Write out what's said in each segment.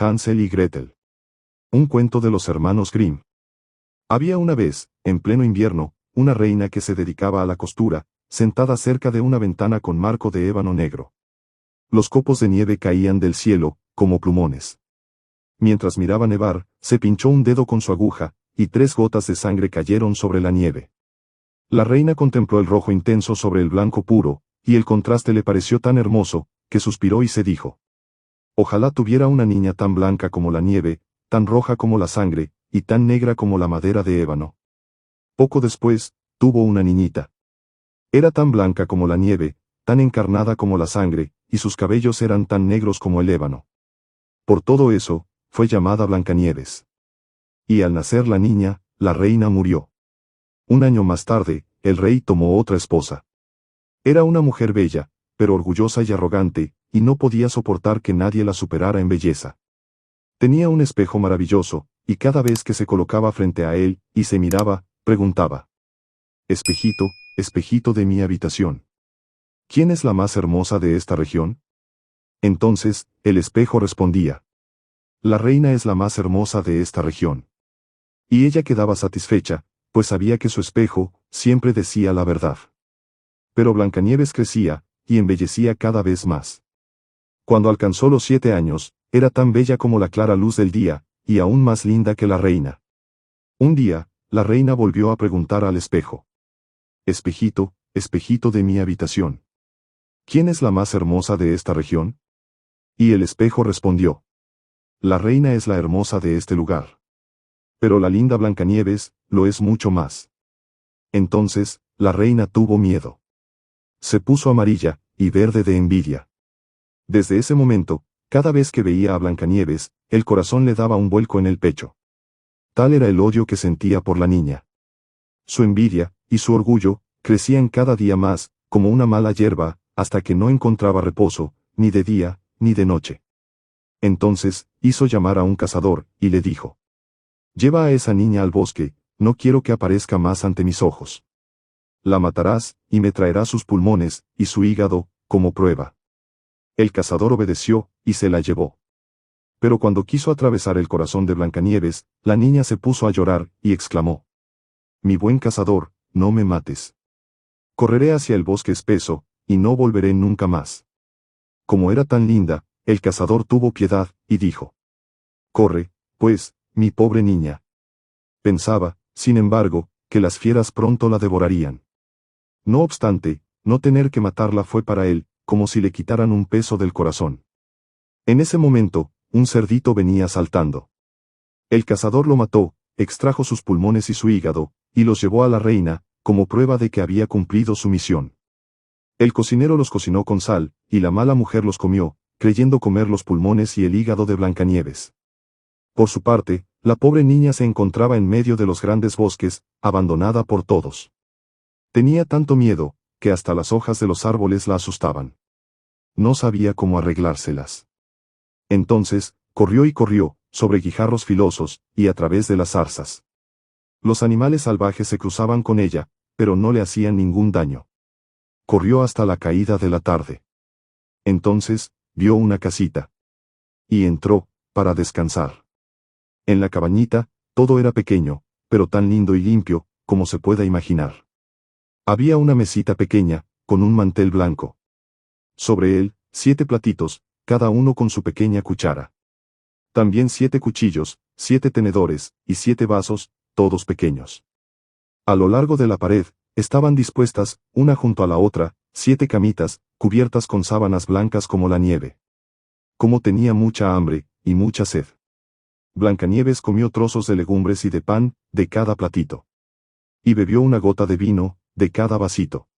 Hansel y Gretel. Un cuento de los hermanos Grimm. Había una vez, en pleno invierno, una reina que se dedicaba a la costura, sentada cerca de una ventana con marco de ébano negro. Los copos de nieve caían del cielo, como plumones. Mientras miraba nevar, se pinchó un dedo con su aguja, y 3 gotas de sangre cayeron sobre la nieve. La reina contempló el rojo intenso sobre el blanco puro, y el contraste le pareció tan hermoso, que suspiró y se dijo: ojalá tuviera una niña tan blanca como la nieve, tan roja como la sangre, y tan negra como la madera de ébano. Poco después, tuvo una niñita. Era tan blanca como la nieve, tan encarnada como la sangre, y sus cabellos eran tan negros como el ébano. Por todo eso, fue llamada Blancanieves. Y al nacer la niña, la reina murió. Un año más tarde, el rey tomó otra esposa. Era una mujer bella, pero orgullosa y arrogante, y no podía soportar que nadie la superara en belleza. Tenía un espejo maravilloso, y cada vez que se colocaba frente a él, y se miraba, preguntaba: espejito, espejito de mi habitación, ¿quién es la más hermosa de esta región? Entonces, el espejo respondía: la reina es la más hermosa de esta región. Y ella quedaba satisfecha, pues sabía que su espejo siempre decía la verdad. Pero Blancanieves crecía, y embellecía cada vez más. Cuando alcanzó los 7 años, era tan bella como la clara luz del día, y aún más linda que la reina. Un día, la reina volvió a preguntar al espejo: espejito, espejito de mi habitación, ¿quién es la más hermosa de esta región? Y el espejo respondió: la reina es la hermosa de este lugar. Pero la linda Blancanieves lo es mucho más. Entonces, la reina tuvo miedo. Se puso amarilla y verde de envidia. Desde ese momento, cada vez que veía a Blancanieves, el corazón le daba un vuelco en el pecho. Tal era el odio que sentía por la niña. Su envidia y su orgullo crecían cada día más, como una mala hierba, hasta que no encontraba reposo, ni de día, ni de noche. Entonces, hizo llamar a un cazador, y le dijo: lleva a esa niña al bosque, no quiero que aparezca más ante mis ojos. La matarás, y me traerás sus pulmones, y su hígado, como prueba. El cazador obedeció, y se la llevó. Pero cuando quiso atravesar el corazón de Blancanieves, la niña se puso a llorar, y exclamó: mi buen cazador, no me mates. Correré hacia el bosque espeso, y no volveré nunca más. Como era tan linda, el cazador tuvo piedad, y dijo: corre, pues, mi pobre niña. Pensaba, sin embargo, que las fieras pronto la devorarían. No obstante, no tener que matarla fue para él, como si le quitaran un peso del corazón. En ese momento, un cerdito venía saltando. El cazador lo mató, extrajo sus pulmones y su hígado, y los llevó a la reina, como prueba de que había cumplido su misión. El cocinero los cocinó con sal, y la mala mujer los comió, creyendo comer los pulmones y el hígado de Blancanieves. Por su parte, la pobre niña se encontraba en medio de los grandes bosques, abandonada por todos. Tenía tanto miedo, que hasta las hojas de los árboles la asustaban. No sabía cómo arreglárselas. Entonces, corrió y corrió, sobre guijarros filosos, y a través de las zarzas. Los animales salvajes se cruzaban con ella, pero no le hacían ningún daño. Corrió hasta la caída de la tarde. Entonces, vio una casita. Y entró, para descansar. En la cabañita, todo era pequeño, pero tan lindo y limpio, como se pueda imaginar. Había una mesita pequeña, con un mantel blanco. Sobre él, 7 platitos, cada uno con su pequeña cuchara. También 7 cuchillos, 7 tenedores, y 7 vasos, todos pequeños. A lo largo de la pared, estaban dispuestas, una junto a la otra, 7 camitas, cubiertas con sábanas blancas como la nieve. Como tenía mucha hambre, y mucha sed. Blancanieves comió trozos de legumbres y de pan, de cada platito. Y bebió una gota de vino, de cada vasito.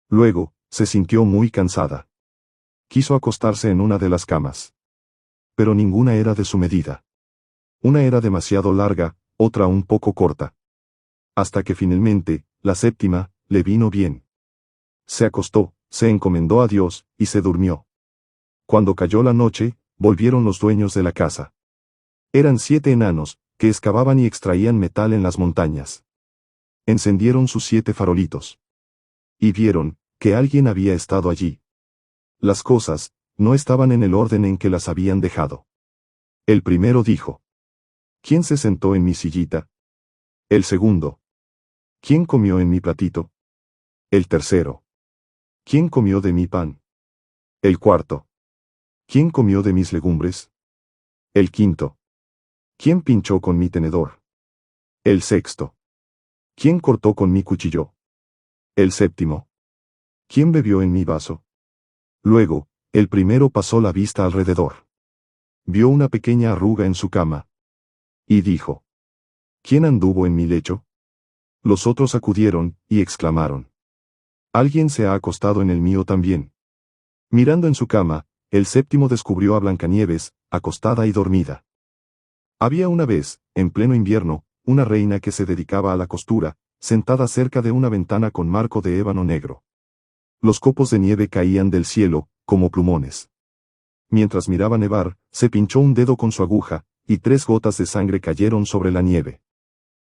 Luego, se sintió muy cansada. Quiso acostarse en una de las camas. Pero ninguna era de su medida. Una era demasiado larga, otra un poco corta. Hasta que finalmente, la séptima, le vino bien. Se acostó, se encomendó a Dios, y se durmió. Cuando cayó la noche, volvieron los dueños de la casa. Eran 7 enanos, que excavaban y extraían metal en las montañas. Encendieron sus 7 farolitos. Y vieron, que alguien había estado allí. Las cosas, no estaban en el orden en que las habían dejado. El primero dijo: ¿Quién se sentó en mi sillita? El segundo: ¿Quién comió en mi platito? El tercero: ¿Quién comió de mi pan? El cuarto: ¿Quién comió de mis legumbres? El quinto: ¿Quién pinchó con mi tenedor? El sexto: ¿Quién cortó con mi cuchillo? El séptimo: ¿Quién bebió en mi vaso? Luego, el primero pasó la vista alrededor. Vio una pequeña arruga en su cama. Y dijo: ¿Quién anduvo en mi lecho? Los otros acudieron, y exclamaron: Alguien se ha acostado en el mío también. Mirando en su cama, el séptimo descubrió a Blancanieves, acostada y dormida. Había una vez, en pleno invierno, una reina que se dedicaba a la costura, sentada cerca de una ventana con marco de ébano negro. Los copos de nieve caían del cielo, como plumones. Mientras miraba nevar, se pinchó un dedo con su aguja, y 3 gotas de sangre cayeron sobre la nieve.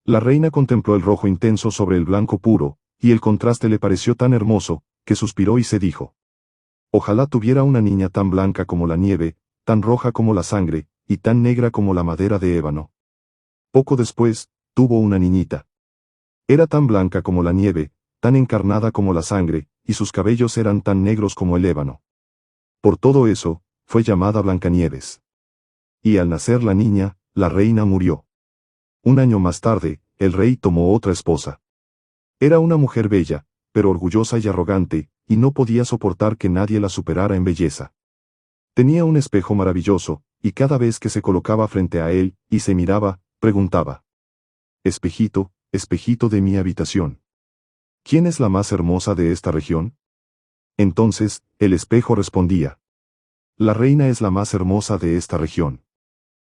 La reina contempló el rojo intenso sobre el blanco puro, y el contraste le pareció tan hermoso, que suspiró y se dijo: Ojalá tuviera una niña tan blanca como la nieve, tan roja como la sangre, y tan negra como la madera de ébano. Poco después, tuvo una niñita. Era tan blanca como la nieve, tan encarnada como la sangre, y sus cabellos eran tan negros como el ébano. Por todo eso, fue llamada Blancanieves. Y al nacer la niña, la reina murió. Un año más tarde, el rey tomó otra esposa. Era una mujer bella, pero orgullosa y arrogante, y no podía soportar que nadie la superara en belleza. Tenía un espejo maravilloso, y cada vez que se colocaba frente a él, y se miraba, preguntaba: Espejito, espejito de mi habitación, ¿quién es la más hermosa de esta región? Entonces, el espejo respondía: La reina es la más hermosa de esta región.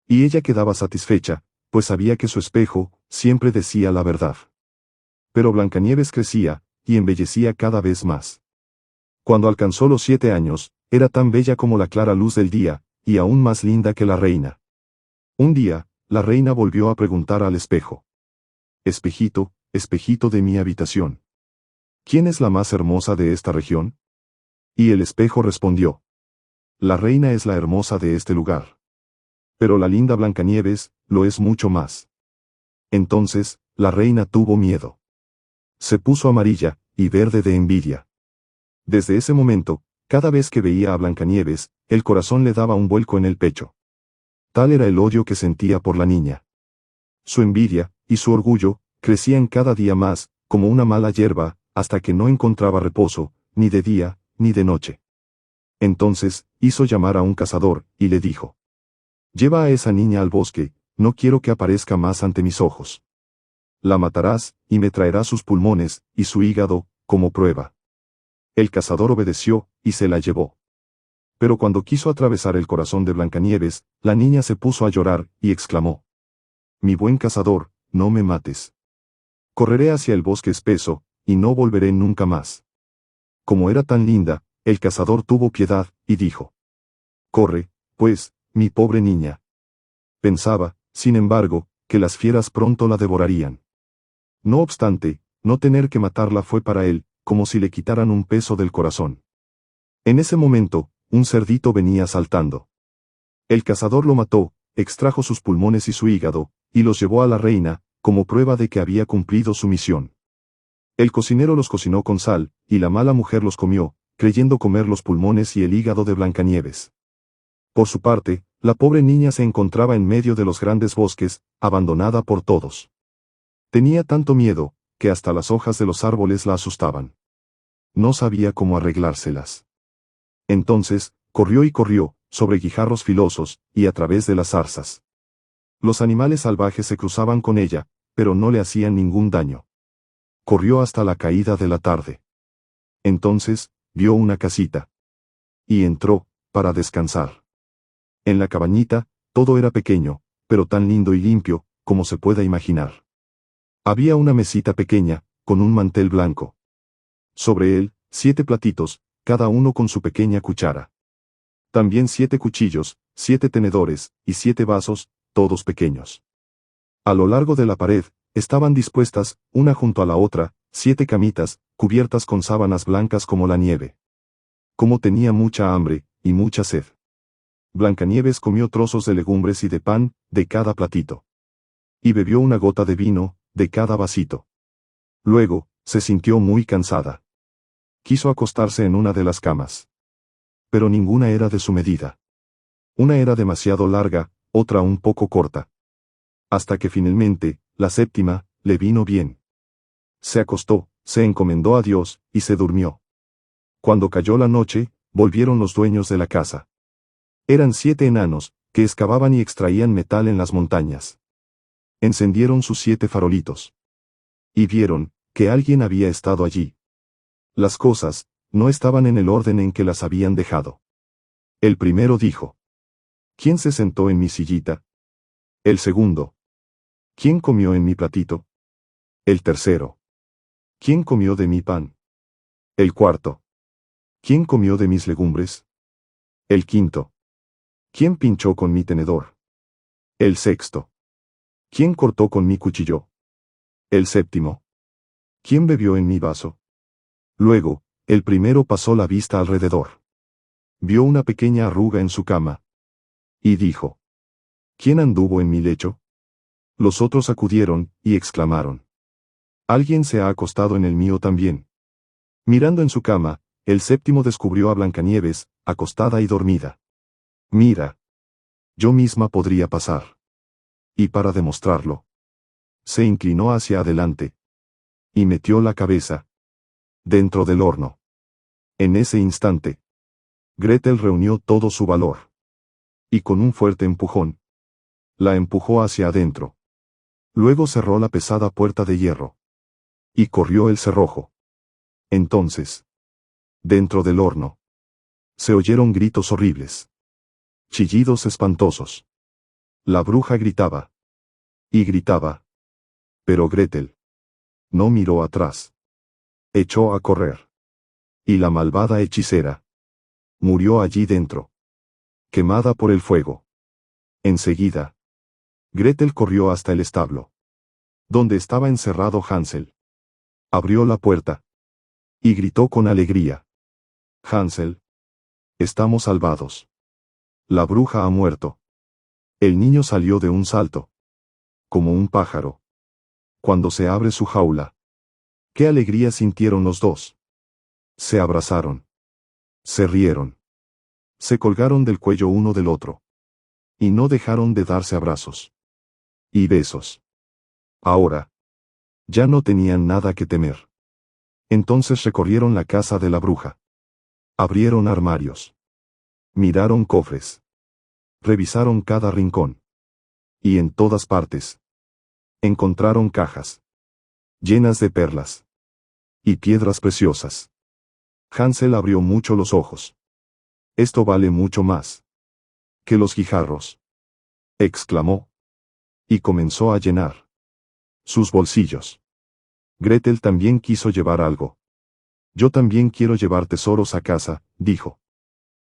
Y ella quedaba satisfecha, pues sabía que su espejo siempre decía la verdad. Pero Blancanieves crecía, y embellecía cada vez más. Cuando alcanzó los 7 años, era tan bella como la clara luz del día, y aún más linda que la reina. Un día, la reina volvió a preguntar al espejo: Espejito, espejito de mi habitación, ¿quién es la más hermosa de esta región? Y el espejo respondió: La reina es la hermosa de este lugar. Pero la linda Blancanieves, lo es mucho más. Entonces, la reina tuvo miedo. Se puso amarilla, y verde de envidia. Desde ese momento, cada vez que veía a Blancanieves, el corazón le daba un vuelco en el pecho. Tal era el odio que sentía por la niña. Su envidia, y su orgullo, crecían cada día más, como una mala hierba, hasta que no encontraba reposo, ni de día, ni de noche. Entonces, hizo llamar a un cazador, y le dijo: Lleva a esa niña al bosque, no quiero que aparezca más ante mis ojos. La matarás, y me traerás sus pulmones, y su hígado, como prueba. El cazador obedeció, y se la llevó. Pero cuando quiso atravesar el corazón de Blancanieves, la niña se puso a llorar, y exclamó: Mi buen cazador, no me mates. Correré hacia el bosque espeso, y no volveré nunca más. Como era tan linda, el cazador tuvo piedad, y dijo: Corre, pues, mi pobre niña. Pensaba, sin embargo, que las fieras pronto la devorarían. No obstante, no tener que matarla fue para él, como si le quitaran un peso del corazón. En ese momento, un cerdito venía saltando. El cazador lo mató, extrajo sus pulmones y su hígado, y los llevó a la reina, como prueba de que había cumplido su misión. El cocinero los cocinó con sal, y la mala mujer los comió, creyendo comer los pulmones y el hígado de Blancanieves. Por su parte, la pobre niña se encontraba en medio de los grandes bosques, abandonada por todos. Tenía tanto miedo, que hasta las hojas de los árboles la asustaban. No sabía cómo arreglárselas. Entonces, corrió y corrió, sobre guijarros filosos, y a través de las zarzas. Los animales salvajes se cruzaban con ella, pero no le hacían ningún daño. Corrió hasta la caída de la tarde. Entonces, vio una casita. Y entró, para descansar. En la cabañita, todo era pequeño, pero tan lindo y limpio, como se pueda imaginar. Había una mesita pequeña, con un mantel blanco. Sobre él, 7 platitos, cada uno con su pequeña cuchara. También 7 cuchillos, 7 tenedores, y 7 vasos, todos pequeños. A lo largo de la pared, estaban dispuestas, una junto a la otra, 7 camitas, cubiertas con sábanas blancas como la nieve. Como tenía mucha hambre, y mucha sed. Blancanieves comió trozos de legumbres y de pan, de cada platito. Y bebió una gota de vino, de cada vasito. Luego, se sintió muy cansada. Quiso acostarse en una de las camas. Pero ninguna era de su medida. Una era demasiado larga, otra un poco corta. Hasta que finalmente, la séptima, le vino bien. Se acostó, se encomendó a Dios, y se durmió. Cuando cayó la noche, volvieron los dueños de la casa. Eran 7 enanos, que excavaban y extraían metal en las montañas. Encendieron sus 7 farolitos. Y vieron, que alguien había estado allí. Las cosas, no estaban en el orden en que las habían dejado. El primero dijo: ¿Quién se sentó en mi sillita? El segundo: ¿Quién comió en mi platito? El tercero: ¿Quién comió de mi pan? El cuarto: ¿Quién comió de mis legumbres? El quinto: ¿Quién pinchó con mi tenedor? El sexto: ¿Quién cortó con mi cuchillo? El séptimo: ¿Quién bebió en mi vaso? Luego, el primero pasó la vista alrededor. Vio una pequeña arruga en su cama. Y dijo: ¿Quién anduvo en mi lecho? Los otros acudieron, y exclamaron: Alguien se ha acostado en el mío también. Mirando en su cama, el séptimo descubrió a Blancanieves, acostada y dormida. Mira. Yo misma podría pasar. Y para demostrarlo, se inclinó hacia adelante. Y metió la cabeza dentro del horno. En ese instante, Gretel reunió todo su valor. Y con un fuerte empujón, la empujó hacia adentro. Luego cerró la pesada puerta de hierro. Y corrió el cerrojo. Entonces, dentro del horno, se oyeron gritos horribles. Chillidos espantosos. La bruja gritaba. Y gritaba. Pero Gretel no miró atrás. Echó a correr. Y la malvada hechicera murió allí dentro, quemada por el fuego. Enseguida, Gretel corrió hasta el establo, donde estaba encerrado Hansel. Abrió la puerta y gritó con alegría: Hansel, estamos salvados. La bruja ha muerto. El niño salió de un salto, como un pájaro, cuando se abre su jaula. ¡Qué alegría sintieron los dos! Se abrazaron. Se rieron. Se colgaron del cuello uno del otro. Y no dejaron de darse abrazos y besos. Ahora, ya no tenían nada que temer. Entonces recorrieron la casa de la bruja. Abrieron armarios. Miraron cofres. Revisaron cada rincón. Y en todas partes, encontraron cajas llenas de perlas y piedras preciosas. Hansel abrió mucho los ojos. Esto vale mucho más que los guijarros, exclamó. Y comenzó a llenar sus bolsillos. Gretel también quiso llevar algo. Yo también quiero llevar tesoros a casa, dijo.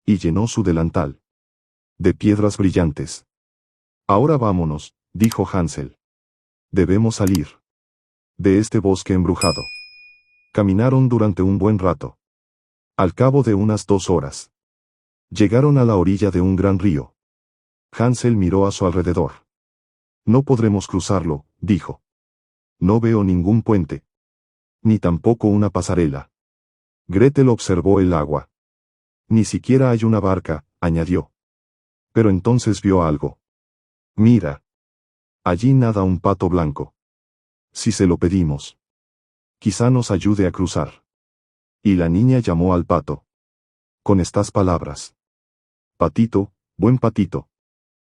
Y llenó su delantal de piedras brillantes. Ahora vámonos, dijo Hansel. Debemos salir de este bosque embrujado. Caminaron durante un buen rato. Al cabo de unas 2 horas, llegaron a la orilla de un gran río. Hansel miró a su alrededor. No podremos cruzarlo, dijo. No veo ningún puente. Ni tampoco una pasarela. Gretel observó el agua. Ni siquiera hay una barca, añadió. Pero entonces vio algo. Mira. Allí nada un pato blanco. Si se lo pedimos, quizá nos ayude a cruzar. Y la niña llamó al pato con estas palabras: Patito, buen patito.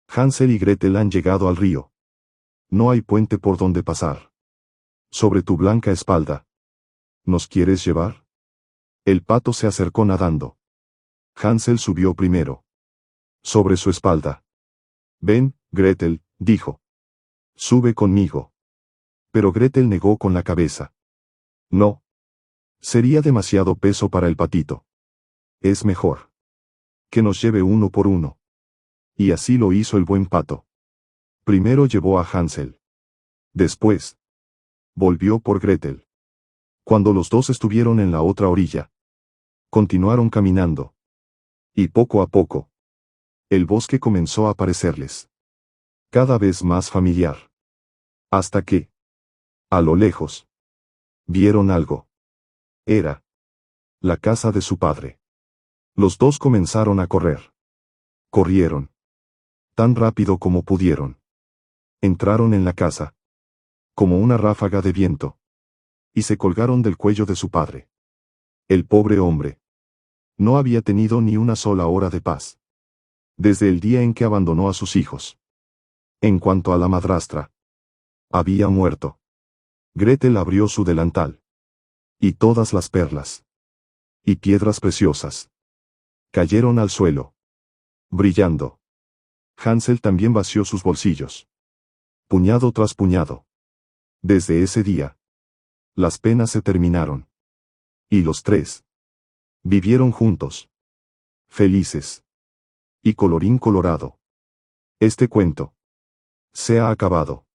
Hansel y Gretel han llegado al río. No hay puente por donde pasar. Sobre tu blanca espalda, ¿nos quieres llevar? El pato se acercó nadando. Hansel subió primero. Sobre su espalda. Ven, Gretel, dijo. Sube conmigo. Pero Gretel negó con la cabeza. No. Sería demasiado peso para el patito. Es mejor que nos lleve uno por uno. Y así lo hizo el buen pato. Primero llevó a Hansel. Después, volvió por Gretel. Cuando los dos estuvieron en la otra orilla, continuaron caminando. Y poco a poco, El bosque comenzó a parecerles cada vez más familiar. Hasta que, a lo lejos, vieron algo. Era la casa de su padre. Los dos comenzaron a correr. Corrieron tan rápido como pudieron. Entraron en la casa, como una ráfaga de viento, y se colgaron del cuello de su padre. El pobre hombre no había tenido ni una sola hora de paz desde el día en que abandonó a sus hijos. En cuanto a la madrastra, había muerto. Gretel abrió su delantal. Y todas las perlas y piedras preciosas cayeron al suelo, brillando. Hansel también vació sus bolsillos, puñado tras puñado. Desde ese día, las penas se terminaron. Y los tres vivieron juntos, felices. Y colorín colorado, este cuento se ha acabado.